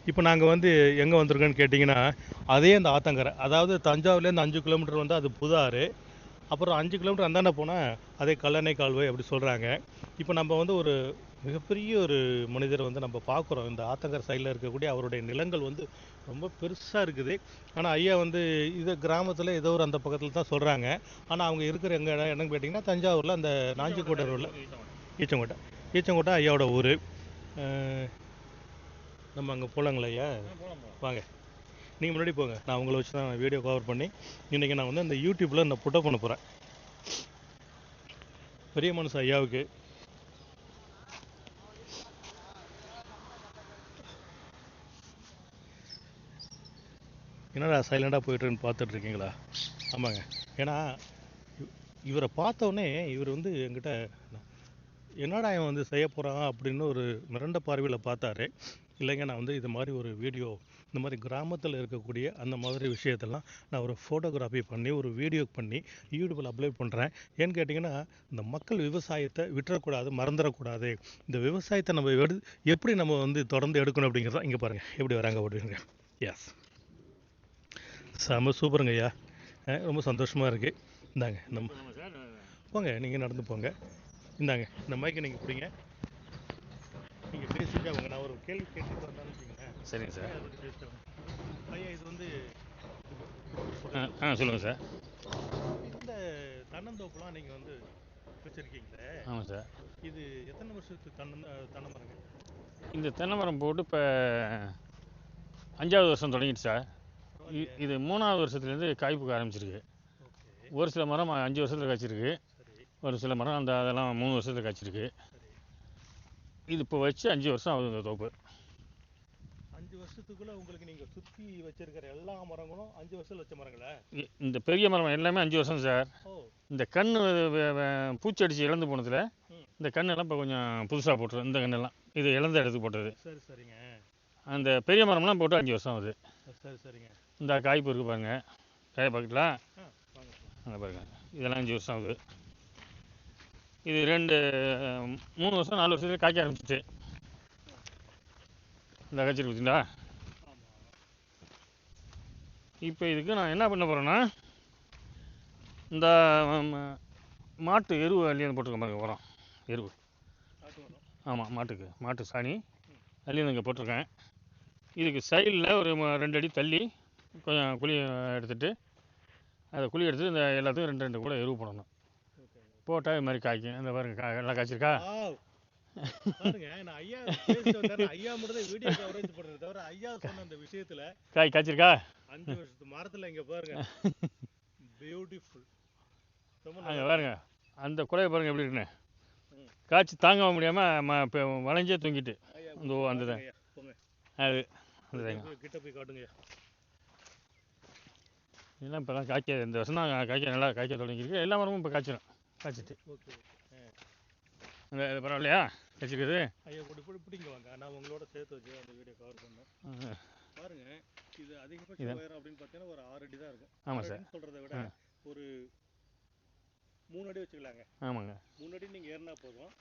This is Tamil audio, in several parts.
இப்போ நாங்கள் வந்து எங்கே வந்திருக்கோன்னு கேட்டிங்கன்னா, அதே அந்த ஆத்தங்கரை, அதாவது தஞ்சாவூர்லேருந்து 5 கிலோமீட்டர் வந்து அது புதாறு, அப்புறம் 5 கிலோமீட்டர் அந்தாண்ட போனால் அதே கல்லணை கால்வாய் அப்படி சொல்கிறாங்க. இப்போ நம்ம வந்து ஒரு மிகப்பெரிய ஒரு மனிதரை வந்து நம்ம பார்க்குறோம். இந்த ஆத்தங்கரை சைடில் இருக்கக்கூடிய அவருடைய நிலங்கள் வந்து ரொம்ப பெருசாக இருக்குது. ஆனால் ஐயா வந்து இது கிராமத்தில் ஏதோ ஒரு அந்த பக்கத்தில் தான் சொல்கிறாங்க. ஆனால் அவங்க இருக்கிற எங்கள் இடம் என்னன்னு கேட்டிங்கன்னா, தஞ்சாவூரில் அந்த நாஞ்சிக்கோட்டை ரோடில் ஈச்சங்கோட்டை. ஈச்சங்கோட்டை ஐயாவோட ஊர். நம்ம அங்கே போகலாங்களா ஐயா? வாங்க, நீங்கள் முன்னாடி போங்க. நான் உங்களை வச்சு தான் வீடியோ கவர் பண்ணி இன்றைக்கி நான் வந்து அந்த யூடியூப்பில் நான் புட்டப் பண்ண போகிறேன். பெரிய மனுஷ ஐயாவுக்கு என்னடா சைலண்டாக போயிட்டுருன்னு பார்த்துட்ருக்கீங்களா? ஆமாங்க. ஏன்னா இவரை பார்த்தோன்னே இவர் வந்து என்கிட்ட என்னடா இவன் வந்து செய்ய போகிறான் அப்படின்னு ஒரு மிரண்ட பார்வையில் பார்த்தாரு. இல்லைங்க, நான் வந்து இது மாதிரி ஒரு வீடியோ, இந்த மாதிரி கிராமத்தில் இருக்கக்கூடிய அந்த மாதிரி விஷயத்தெல்லாம் நான் ஒரு ஃபோட்டோகிராஃபி பண்ணி ஒரு வீடியோ பண்ணி யூடியூப்பில் அப்லோட் பண்ணுறேன். ஏன்னு கேட்டிங்கன்னா, இந்த மக்கள் விவசாயத்தை விட்டுறக்கூடாது, மறந்துடக்கூடாது. இந்த விவசாயத்தை நம்ம எப்படி நம்ம வந்து தொடர்ந்து எடுக்கணும் அப்படிங்கிறத இங்கே பாருங்கள் எப்படி வராங்க அப்படிங்க. எஸ், செம சூப்பருங்க ஐயா. ரொம்ப சந்தோஷமாக இருக்குது. இந்தாங்க நம்ம போங்க, நீங்கள் நடந்து போங்க. இந்தாங்க இந்த மைக்கை நீங்கள் பிடிங்க. நீங்கள் பேசிட்டு அவங்க நான் ஒரு கேள்வி கேட்டுட்டு வந்தாலும் வச்சுக்கோங்களேன். சரிங்க சார். ஐயா, இது வந்து சொல்லுங்கள் சார். இந்த தென்னந்தோப்புலாம் நீங்கள் வந்து வச்சுருக்கீங்களே? ஆமாம் சார். இது எத்தனை வருஷத்துக்கு தென்னை மரங்க? இந்த தென்னை மரம் போட்டு இப்போ 5வது வருஷம் தொடங்கிட்டு சார். இது 3வது வருஷத்துலேருந்து காய்ப்புக்கு ஆரம்பிச்சிருக்கு. ஒரு சில மரம் 5 வருஷத்தில் காய்ச்சிருக்கு, ஒரு சில மரம் அதெல்லாம் 3 வருஷத்தில் காய்ச்சிருக்கு. இது இப்போ வச்சு 5 வருஷம் ஆகுது இந்த தோப்பு. 5 வருஷத்துக்குள்ளே உங்களுக்கு நீங்கள் சுற்றி வச்சிருக்கிற எல்லா மரங்களும் 5 வருஷத்தில் வச்ச மரங்களா? இந்த பெரிய மரம் எல்லாமே 5 வருஷம் சார். இந்த கன்று பூச்சி அடித்து இழந்து போனதில் இந்த கண்ணெல்லாம் இப்போ கொஞ்சம் புதுசாக போட்டுரும். இந்த கண்ணெல்லாம் இது இழந்த இடத்துக்கு போட்டது. சரி சரிங்க. அந்த பெரிய மரம்லாம் போட்டு 5 வருஷம் ஆகுது. சரி சரிங்க. இந்த காய்ப்பு இருக்குது பாருங்க, காய பார்க்கலாம் அங்கே பாருங்க, இதெல்லாம் 5 வருஷம் ஆகுது. இது 3 வருஷம் 4 வருஷத்துல காய்க்க ஆரம்பிச்சிச்சு. இந்த காய்ச்சிருக்கு பார்த்தீங்களா? இப்போ இதுக்கு நான் என்ன பண்ண போகிறேன்னா, இந்த மாட்டு எருவு அள்ளியந்து போட்டிருக்கேன் பாருங்க, உரம் எருவு. ஆமாம், மாட்டு சாணி அள்ளியந்து இங்கே போட்டிருக்கேன். இதுக்கு சைடில் ஒரு 2 அடி தள்ளி கொஞ்சம் குழி எடுத்துகிட்டு அதை குழி எடுத்துட்டு இந்த எல்லாத்துக்கும் 2 கூட எருவு போடணும். போட்டால் இது மாதிரி காய்க்கும். இந்த பாருங்க, நல்லா காய்ச்சிருக்கா? காய் காய்ச்சிருக்கா? 5 வருஷத்து மரத்தில் இங்கே பாருங்க, பியூட்டிஃபுல். அங்கே பாருங்க, அந்த குலையை பாருங்க எப்படி இருக்குன்னு. காய்ச்சி தாங்க முடியாமல் இப்போ வளைஞ்சே தூங்கிட்டு அந்த தான் அது கிட்ட போய் காட்டுங்க. இதெல்லாம் இப்போ தான் காய்க்க, இந்த வருஷம் தான் காய்க்க, நல்லா காய்க்க தொடங்கியிருக்கு. எல்லா மரமும் இப்போ காய்ச்சிடும். காய்ச்சிட்டு அந்த பரவாயில்லையா காய்ச்சிருக்குது? ஐயா பிடிங்க வாங்க, நான் உங்களோட சேர்த்து வச்சு அந்த வீடியோ கவர் பண்ணேன். பாருங்க, இது அதிகபட்ச உயரம் அப்படின்னு பார்த்தீங்கன்னா ஒரு 6 அடி தான் இருக்கும். ஆமாம் சார். சொல்கிறத விட ஒரு 3 அடி வச்சுக்கலாங்க. ஆமாங்க, 3 அடி நீங்கள் ஏறினா போதும்.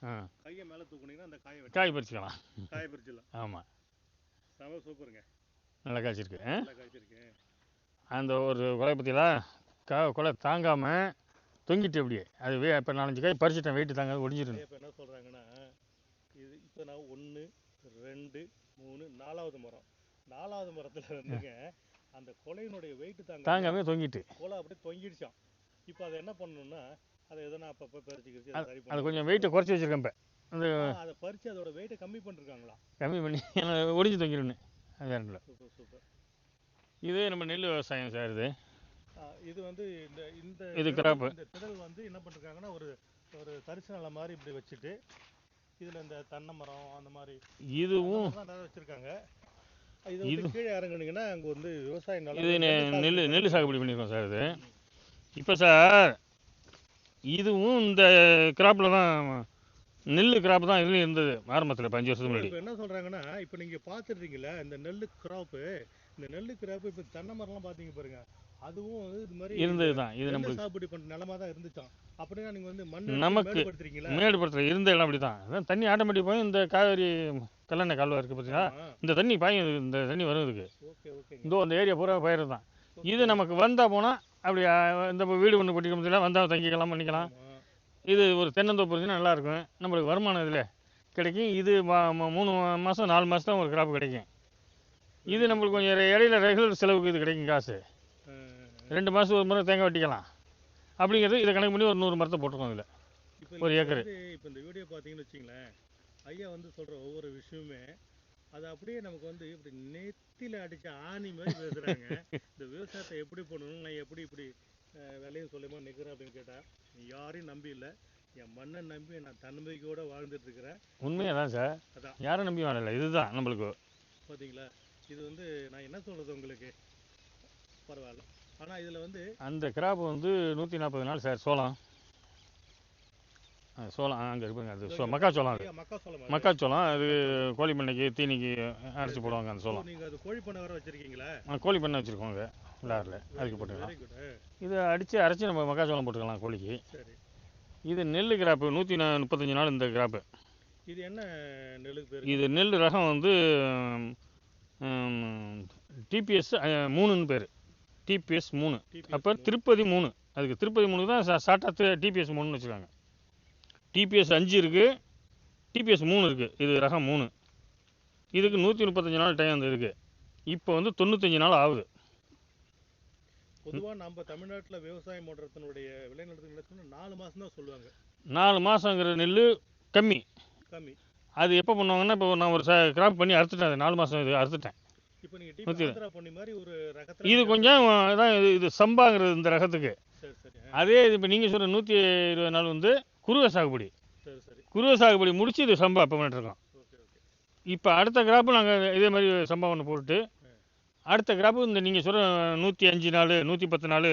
கையை மேலே தூக்குனீங்கன்னா அந்த காய் பறிச்சுக்கலாம். காய் பறிச்சிடலாம். ஆமாம், செம சூப்பருங்க. நல்லா காய்ச்சிருக்கு. நல்லா காய்ச்சிருக்கு. அந்த ஒரு கொலை பற்றிலாம் கொலை தாங்காமல் தொங்கிட்டு அப்படியே அது இப்போ 4-5 காய் பறிச்சிட்டேன், வெயிட்டு தாங்க ஒடிஞ்சிருந்தேன். இப்போ என்ன சொல்கிறாங்கன்னா, இது இப்போ நான் 1 2 3 4வது மரம், 4வது மரத்தில் வந்துங்க அந்த கொலையினுடைய வெயிட்டு தாங்காம தொங்கிட்டு கொலை அப்படியே தொங்கிடுச்சான். இப்போ அதை என்ன பண்ணணும்னா, அதை எதனா அப்பப்போ பறிச்சுக்கிடுச்சு, அது கொஞ்சம் வெயிட்டை குறைச்சி வச்சுருக்கேன். இப்போ அந்த அதை பறித்து அதோட வெயிட்டை கம்மி பண்ணிருக்காங்களா? கம்மி பண்ணி ஒடிஞ்சு தொங்கிடுன்னு. அது வேற இல்லை. Super super. இது நம்ம நெல் விவசாயம் சார். இது வந்து இது கிராப்பு. இந்த திடல் வந்து என்ன பண்ணிருக்காங்கன்னா, ஒரு தரிசு நிலை மாதிரி இப்படி வச்சுட்டு இதில் இந்த தென்னை மரம் அந்த மாதிரி இதுவும் வச்சுருக்காங்க. இது கீழே இறங்குனீங்கன்னா அங்கே வந்து விவசாய நிலம், இது நெல் சாகுபடி பண்ணியிருக்கோம் சார். இது இப்போ சார் இதுவும் இந்த கிராப்பில் தான் நெல் கிராப் தான் இதுலேயும் இருந்தது ஆரம்பத்தில் 5 வருஷத்துக்கு முன்னாடி. இப்போ என்ன சொல்றாங்கன்னா, இப்போ நீங்க பார்த்துருக்கீங்களா இந்த நெல்லு கிராப்பு, இந்த நெல்லு கிராப்பு இப்போ தென்னை மரம்லாம் பார்த்தீங்க பாருங்க, அதுவும் வந்து இது மாதிரி இருந்தது தான் இது நெல் நம்மளுக்கு. சாகுபடி பண்ற நிலமா தான் இருந்துச்சாம். அப்படின்னா நீங்க வந்து மண் நமக்கு மேடுபடுத்துறீங்களா? மேடுபடுத்துற இருந்த இடம் அப்படி தான். அதான் தண்ணி ஆட்டோமேட்டிக் போய் இந்த காவேரி கல்லணை கால்வாய் இருக்குது பார்த்தீங்களா, ஆமா. இந்த தண்ணி பாயும், இந்த தண்ணி வரும் இதுக்கு. ஓகே ஓகேங்க. இந்த அந்த ஏரியா பூரா பயிர் தான். இது நமக்கு வந்தால் போனால் அப்படி இந்த வீடு ஒன்று கட்டிக்க முடியல, வந்தால் தங்கிக்கலாம் பண்ணிக்கலாம். ஆமா. இது ஒரு தென்னந்தோப்பு இருந்துச்சுன்னா நல்லாயிருக்கும், நம்மளுக்கு வருமானம் இதில் கிடைக்கும். இது 3 மாதம் 4 மாதம் தான் ஒரு கிராப் கிடைக்கும். இது நம்மளுக்கு கொஞ்சம் இடையில ரெகுலர் செலவுக்கு இது கிடைக்கும் காசு. 2 மாதத்துக்கு ஒரு முறை தேங்காய் வெட்டிக்கலாம். அப்படிங்கிறது இதை கணக்கு பண்ணி ஒரு 100 மரத்தை போட்டுருக்கோம் இதில் இப்போ ஒரு நீங்க ஏக்கரு. வந்து இப்போ இந்த வீடியோ பார்த்தீங்கன்னு வச்சுங்களேன், ஐயா வந்து சொல்ற ஒவ்வொரு விஷயமே அது அப்படியே நமக்கு வந்து இப்படி நெத்தியில அடிச்ச ஆணி மாதிரி பேசுறாங்க. இந்த விவசாயத்தை எப்படி பண்ணணும், நான் எப்படி இப்படி விலையும் சொல்லுமா நிற்கிறேன் அப்படின்னு கேட்டா, யாரையும் நம்பி இல்லை, என் மண்ணை நம்பி நான் தன்னம்பிக்கையோட வாழ்ந்துட்டு இருக்கிறேன். உண்மையாக தான் சார், அதான் யாரும் நம்பி வாழல. இதுதான் நம்மளுக்கு. பார்த்தீங்களா, இது வந்து நான் என்ன சொல்றது உங்களுக்கு, பரவாயில்ல. ஆனால் இதில் வந்து அந்த கிராப் வந்து 140 நாள் சார். சோளம் சோளம் அங்கே இருப்பாங்க. அது மக்காச்சோளம். அது மக்காச்சோளம். மக்காச்சோளம் அது கோழி பண்ணைக்கு தீனிக்கு அரைச்சி போடுவாங்க அந்த சோளம். நீங்கள் அது கோழி பண்ணை வர வச்சிருக்கீங்களா? கோழி பண்ணை வச்சுருக்கோங்க விளாரில், அதுக்கு போட்டுக்கலாம். Very good. இதை அரைச்சி நம்ம மக்காச்சோளம் போட்டுக்கலாம் கோழிக்கு. சரி. இது நெல் கிராப்பு 135 நாள் இந்த கிராப்பு. இது என்ன நெல்லுக்கு பேர்? இது நெல் ரகம் வந்து டிபிஎஸ் 3ன்னு பேர். டிபிஎஸ் 3. அப்போ திருப்பதி 3. அதுக்கு திருப்பதி 3 தான் ஷார்ட்டாக டிபிஎஸ் 3ன்னு வச்சுருக்காங்க. டிபிஎஸ் 5 இருக்குது, டிபிஎஸ் 3 இருக்குது. இது ரகம் 3. இதுக்கு 135 நாள் டைம் அந்த இருக்குது. இப்போ வந்து 95 நாள் ஆகுது. பொதுவாக நம்ம தமிழ்நாட்டில் விவசாயம் பண்ணுறதுனுடைய விளைநிலத்துக்கு 4 மாதம் தான் சொல்லுவாங்க. 4 மாதங்கிற நெல் கம்மி. அது எப்போ பண்ணுவாங்கன்னா, இப்போ நான் ஒரு கிராப் பண்ணி அறுத்துட்டேன். அது 4 மாதம் இது அறுத்துட்டேன். இப்போ நீங்கள் பண்ணி மாதிரி ஒரு ரகத்தில் இது கொஞ்சம் அதான் இது சம்பாங்கிறது இந்த ரகத்துக்கு. சரி சரி. அதே இது இப்போ நீங்கள் சொல்கிற 120 நாள் வந்து குருவை சாகுபடி. சரி சரி. குருவை சாகுபடி முடிச்சு இது சம்பா இப்போ பண்ணிட்டுருக்கோம். Okay okay. இப்போ அடுத்த கிராப்பு நாங்கள் இதே மாதிரி சம்பா ஒன்று போட்டு, அடுத்த கிராப்பு இந்த நீங்கள் சொல்கிற 105 நாள் 110 நாள்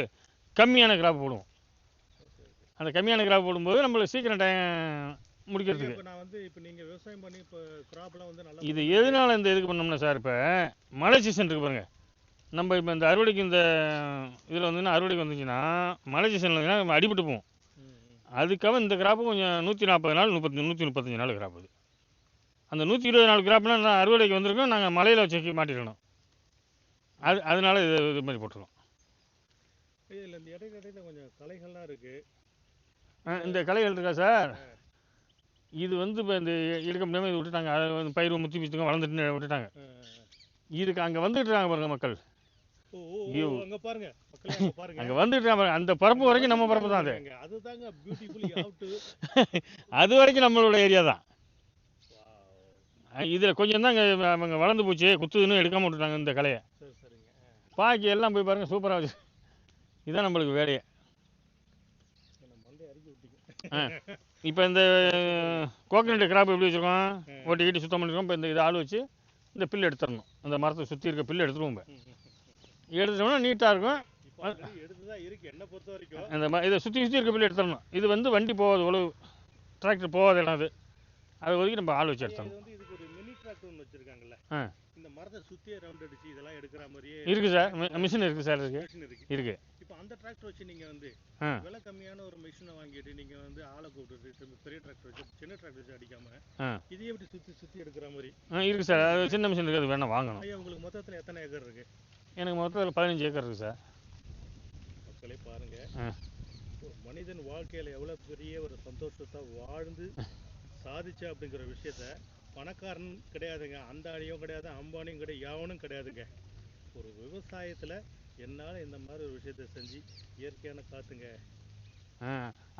கம்மியான கிராப் போடுவோம். அந்த கம்மியான கிராப் போடும்போது நம்மளுக்கு சீக்கிரம் டைம் முடிக்கிறதுக்கு. இப்போ நான் வந்து இப்போ நீங்கள் விவசாயம் பண்ணி இப்போ கிராப்லாம் வந்து நல்லா இது எதனால இந்த இதுக்கு பண்ணோம்னா சார், இப்போ மழை சீசன் இருக்குது பாருங்கள். நம்ம இப்போ இந்த அறுவடைக்கு இந்த இதில் வந்துன்னா அறுவடைக்கு வந்துச்சுன்னா மழை சீசனில் வந்துன்னா நம்ம அடிபட்டு போவோம். அதுக்காக இந்த கிராப்பு கொஞ்சம் 140 நாள் 135 நாள் கிராப். அது அந்த 120 நாள் கிராப்னா நான் அறுவடைக்கு வந்திருக்கோம், நாங்கள் மலையில் வச்சு மாட்டிடணும். அதனால இது மாதிரி போட்டுருக்கோம். இதில் இந்த இடையில கொஞ்சம் களைகள்லாம் இருக்குது. இந்த களைகள் இருக்கா சார், இது வந்து இப்போ இந்த எடுக்க முடியாமல் இது விட்டுட்டாங்க. அதை பயிர் முத்தி பிச்சுங்க வளர்ந்துட்டு விட்டுட்டாங்க. இதுக்கு அங்கே வந்துட்டு இருக்காங்க பாருங்க மக்கள். அங்கே பாருங்க, அங்கே வந்துட்டு பாருங்க. அந்த பரப்பு வரைக்கும் நம்ம பரப்பு தான். அது அதுதாங்க பியூட்டிஃபுல். அது வரைக்கும் நம்மளோட ஏரியா தான். இதில் கொஞ்சம் தான் அங்கே வளர்ந்து போச்சு, குத்துதுன்னு எடுக்காமல் விட்டுட்டாங்க இந்த கலையை. பாக்கி எல்லாம் போய் பாருங்கள், சூப்பராக வச்சு. இதுதான் நம்மளுக்கு வேலையை. இப்போ இந்த கோகனட் கிராப் எப்படி வச்சுருக்கோம், ஓட்டி கட்டி சுத்தம் பண்ணிருக்கோம். இப்போ இந்த இதை ஆள் வச்சு இந்த பில்லு எடுத்துடணும். அந்த மரத்தை சுற்றி இருக்க பில்லு எடுத்துருவோம். இப்போ எடுத்துட்டோம்னா நீட்டாக இருக்கும். இந்த இதை சுற்றி இருக்க பில்லு எடுத்துடணும். இது வந்து வண்டி போகாது, உழவு டிராக்டர் போகாத இடம் அது. அதை ஒதுக்கி நம்ம ஆள் வச்சு எடுத்துடணும். இந்த மரத்தை சுத்தியே ரவுண்ட் அடிச்சு இதெல்லாம் எடுக்கிற மாதிரியே இருக்கு சார். மிஷின் இருக்கு சார். இருக்கு. இப்போ அந்த டிராக்டர் வச்சு நீங்க வந்து விலை கம்மியான ஒரு மிஷினை வாங்கிட்டு நீங்க வந்து ஆளை கூப்பிட்டு பெரிய டிராக்டர் வச்சு சின்ன டிராக்டர் வச்சு அடிக்காம இதே எப்படி சுத்தி எடுக்கிற மாதிரி இருக்கு சார். அது சின்ன மிஷின் இருக்கு, அது வேணா வாங்கணும். ஐயா உங்களுக்கு மொத்தத்தில் எத்தனை ஏக்கர் இருக்கு? எனக்கு மொத்தத்தில் 15 ஏக்கர் இருக்கு சார். மக்களே பாருங்க, மனிதன் வாழ்க்கையில எவ்வளவு பெரிய ஒரு சந்தோஷத்தை வாழ்ந்து சாதிச்சா அப்படிங்கிற விஷயத்த பணக்காரன் கிடையாதுங்க, அந்தானியும் கிடையாது, அம்பானியும் கிடையாது, யாவனும் கிடையாதுங்க. ஒரு விவசாயத்தில் என்னால் இந்த மாதிரி ஒரு விஷயத்தை செஞ்சு இயற்கையான காற்றுங்க.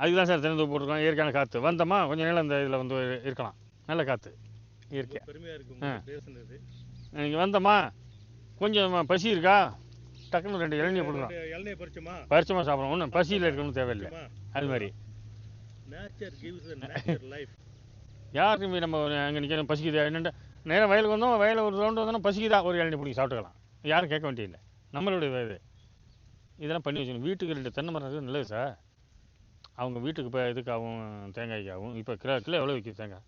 அதுதான் சார் திறந்து போட்டிருக்கோம். இயற்கையான காற்று வந்தோமா கொஞ்சம் நேரம் இந்த இதில் வந்து இருக்கலாம். நல்ல காற்று இயற்கை. பெருமையாக இருக்கு பேசுனது. நீங்கள் வந்தோமா கொஞ்சம் பசி இருக்கா, டக்குன்னு 2 இளநியை போடுறோம். இளநியை பறிச்சோமா சாப்பிட்றோம். ஒன்றும் பசியில் இருக்கணும்னு தேவையில்லை. அது மாதிரி நேச்சர் கிவ்ஸ் நேச்சர் லைஃப். யாருக்குமே நம்ம அங்கே நிற்கணும் பசிக்குதா என்னென்ன நேரம் வயலுக்கு வந்தோம், வயலில் ஒரு ரவுண்டு வந்தோம்னா பசிக்குதா ஒரு இளநீ பிடிச்சி சாப்பிட்டுக்கலாம். யாரும் கேட்க வேண்டியதில்லை. நம்மளுடைய இது இதெல்லாம் பண்ணி வச்சுக்கணும். வீட்டுக்கு 2 தென்னை மரம் இருக்குது, நல்லது சார். அவங்க வீட்டுக்கு இப்போ இதுக்காகவும் தேங்காய்க்காகவும் இப்போ கிலோ கிலோ எவ்வளோ விற்கிது தேங்காய்?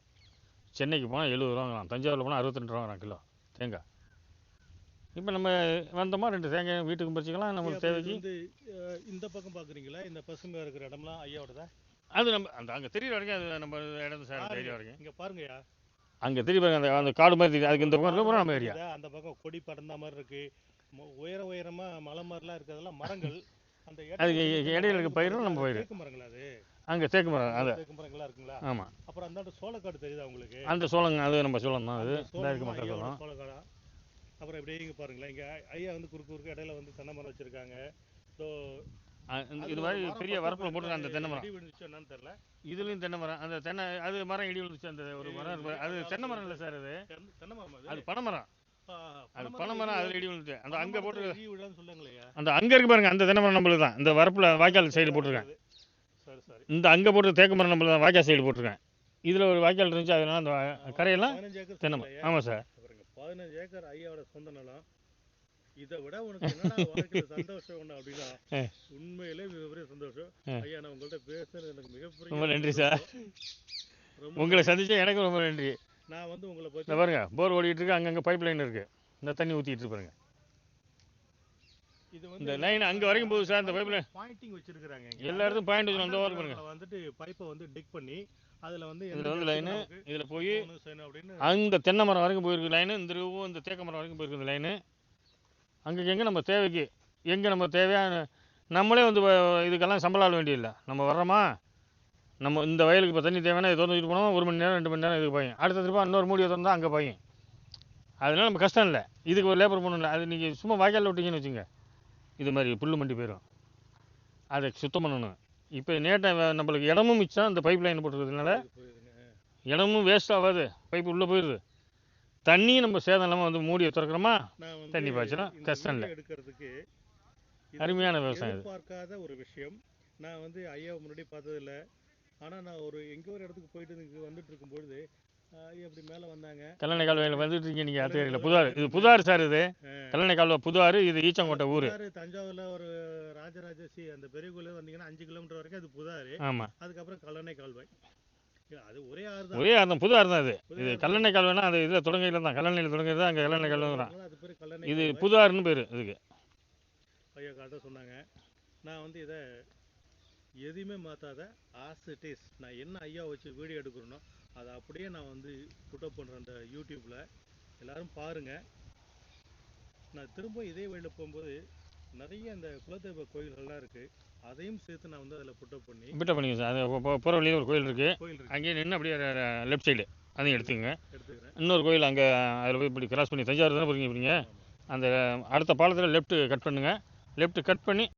சென்னைக்கு போனால் 70 ரூபாங்கிறான், தஞ்சாவூரில் போனால் 62 ரூபாங்கிறான் கிலோ தேங்காய். இப்போ நம்ம வந்தோமா 2 தேங்காய் வீட்டுக்கு பறிச்சிக்கலாம், நம்மளுக்கு தேவைக்கு. வந்து இந்த பக்கம் பார்க்குறீங்களா, இந்த பசுமையாக இருக்கிற இடம்லாம் ஐயாவோடதா? அது நம்ம அந்த அங்கே தெரியுற வரைக்கும் அது நம்ம இடம் சார் தெரியுற வரைக்கும். இங்கே பாருங்கய்யா, அங்கே தெரிய பாருங்க, அந்த அந்த காடு மாதிரி தெரியுது. அதுக்கு இந்த பக்கம் இருக்க போகிறோம் நம்ம ஏரியா. அந்த பக்கம் கொடி பறந்த மாதிரி இருக்கு, உயரமாக மலை மாதிரிலாம் இருக்கிறதெல்லாம் மரங்கள். அந்த அதுக்கு இடையில இருக்க பயிரும் நம்ம பயிர். தேக்கு மரங்களா அது? அங்கே தேக்கு மரம், அது தேக்கு மரங்களா இருக்குங்களா? ஆமாம். அப்புறம் அந்த சோளக்காடு தெரியுதா உங்களுக்கு? அந்த சோளங்க, அது நம்ம சோளம் தான், அது இருக்கு மக்கள் சோளம். சோளக்காடா. அப்புறம் இப்படியே இங்கே பாருங்களேன், இங்கே ஐயா வந்து குறுக்கு இடையில வந்து தென்னை மரம் வச்சிருக்காங்க. ஸோ இது மாதிரி பெரிய வரப்பில் போட்டு அந்த தென்னை மரம் இடி விழுந்துச்சு என்னன்னு தெரியல. இதுலேயும் தென்னை மரம், அந்த தென்னை அது மரம் இடி விழுந்துச்சு. அந்த ஒரு மரம் இருக்கு, அது தென்னை மரம் இல்லை சார், அது தென்னை மரம் அது பனைமரம். அது பனைமரம், அதில் இடி விழுந்துச்சு. அந்த அங்கே போட்டு இடி விழான்னு சொல்லுங்களேன். அந்த அங்கே இருக்கு பாருங்க, அந்த தென்னை மரம் நம்மளுக்கு தான். இந்த வரப்பில் வாய்க்கால் சைடு போட்டிருக்கேன். சரி சரி. இந்த அங்கே போட்டு தேக்கு மரம் நம்மளுக்கு தான், வாய்க்கால் சைடு போட்டிருக்கேன். இதில் ஒரு வாய்க்கால் இருந்துச்சு, அதனால அந்த கரையெல்லாம் 15 ஏக்கர் தென்னை மரம். ஆமாம் சார். 15 ஏக்கர் ஐயாவோட சொந்த நிலம். இதை விட உனக்கு என்னடா வாழ்க்கையில் சந்தோஷம் ஒன்று அப்படின்னா, உண்மையிலே மிகப்பெரிய சந்தோஷம் ஐயா. நான் உங்கள்கிட்ட பேசுறது எனக்கு மிகப்பெரிய ரொம்ப நன்றி சார். உங்களை சந்திச்சா எனக்கு ரொம்ப நன்றி. நான் வந்து உங்களை பற்றி இந்த பாருங்க, போர் ஓடிட்டு இருக்கு, அங்கங்கே பைப் லைன் இருக்கு, இந்த தண்ணி ஊற்றிட்டு பாருங்க. இது வந்து இந்த லைன் அங்கே வரைக்கும் போகுது சார். இந்த பைப் லைன் பாயிண்டிங் வச்சிருக்காங்க, எல்லா இடத்தும் பாயிண்ட் வச்சு அந்த ஓரம் பாருங்க. வந்துட்டு பைப்பை வந்து டிக் பண்ணி அதில் வந்து இதில் வந்து லைனு, இதில் போய் அப்படின்னு அந்த தென்னை மரம் வரைக்கும் போயிருக்கு லைனு. இந்த ரூபம் இந்த தேக்க மரம் வரைக்கும் போயிருக்கு இந்த லைனு. அங்கே எங்கே நம்ம தேவைக்கு, எங்கே நம்ம தேவையான நம்மளே வந்து இதுக்கெல்லாம் சம்பளம் ஆட வேண்டியதில்லை. நம்ம வர்றோமா, நம்ம இந்த வயலுக்கு இப்போ தண்ணி தேவைன்னா இதை திறந்துட்டு போனோம், 1 மணி நேரம் 2 மணி நேரம் இதுக்கு பாயும். அடுத்த திருப்பா இன்னொரு மூடியை திறந்தா அங்கே பாயும். அதனால நம்ம கஷ்டம் இல்லை, இதுக்கு ஒரு லேபர் பண்ணணும் இல்லை. அது நீங்கள் சும்மா வாய்க்காலில் விட்டீங்கன்னு வச்சுங்க, இது மாதிரி புல் மண்டி போயிடும், அதை சுத்தம் பண்ணணும். இப்போ நேட்டை நம்மளுக்கு இடமும் மிச்சம், இந்த பைப் லைன் போட்டுருக்கிறதுனால இடமும் வேஸ்ட் ஆகாது, பைப்பு உள்ளே போயிடுது. தண்ணியும் நம்ம சேதம் இல்லாமல் வந்து மூடியை திறக்கிறோமா, தண்ணி பாய்ச்சலாம், கஷ்டம் இல்லை. எடுக்கிறதுக்கு அருமையான விவசாயம் இது. பார்க்காத ஒரு விஷயம். நான் வந்து ஐயாவை முன்னாடி பார்த்ததில்ல. ஆனால் நான் எங்கேயோ ஒரு இடத்துக்கு போயிட்டு இங்கே வந்துட்டு இருக்கும்பொழுது ஐயா அப்படி மேலே வந்தாங்க. கல்லணை கால்வாயில் வந்துட்டு இருக்கீங்க நீங்கள், ஆத்திரையில் புதாறு. இது புதாறு சார், இது கல்லணை கால்வாய் புதாறு, இது ஈச்சங்கோட்டை ஊர். தஞ்சாவூரில் ஒரு ராஜராஜசி அந்த பெரிய கோயில் வந்தீங்கன்னா 5 கிலோமீட்டர் வரைக்கும் அது புதாறு. ஆமாம். அதுக்கப்புறம் கல்லணை கால்வாய், அது ஒரே ஆறு தான். ஒரே ஆறு தான், புது ஆறு தான் இது. இது கல்லணை கால்வாய்னா அது இதில் தொடங்கையில் தான், கல்லணையில் தொடங்கிறது தான் அங்கே கல்லணை கால்வாய் தான். அது பேர் கல்லணை. இது புது ஆறுன்னு பேர் இதுக்கு. ஐயா கரெக்டாக சொன்னாங்க. நான் வந்து இதை எதையுமே மாற்றாத ஆஸ் இட் இஸ், நான் என்ன ஐயா வச்சு வீடியோ எடுக்கிறேனோ அதை அப்படியே நான் வந்து புட்டப் பண்ணுறேன் அந்த யூடியூப்பில். எல்லோரும் பாருங்கள். நான் திரும்ப இதே வழியில் போகும்போது நிறைய அந்த குலதெய்வ கோயில்கள்லாம் இருக்குது, அதையும் சேர்த்து நான் வந்து அதில் புட்டப் பண்ணிங்க சார். அது போகிற வழியில் ஒரு கோயில் இருக்குது, அங்கேயே நின்று அப்படியே லெஃப்ட் சைடு அதையும் எடுத்துக்கிறேன். இன்னொரு கோயில் அங்கே அதில் போய் இப்படி கிராஸ் பண்ணி தஞ்சாவூர் தானே போகிறீங்க. அந்த அடுத்த பாலத்தில் லெஃப்ட் கட் பண்ணுங்கள். லெஃப்ட் கட் பண்ணி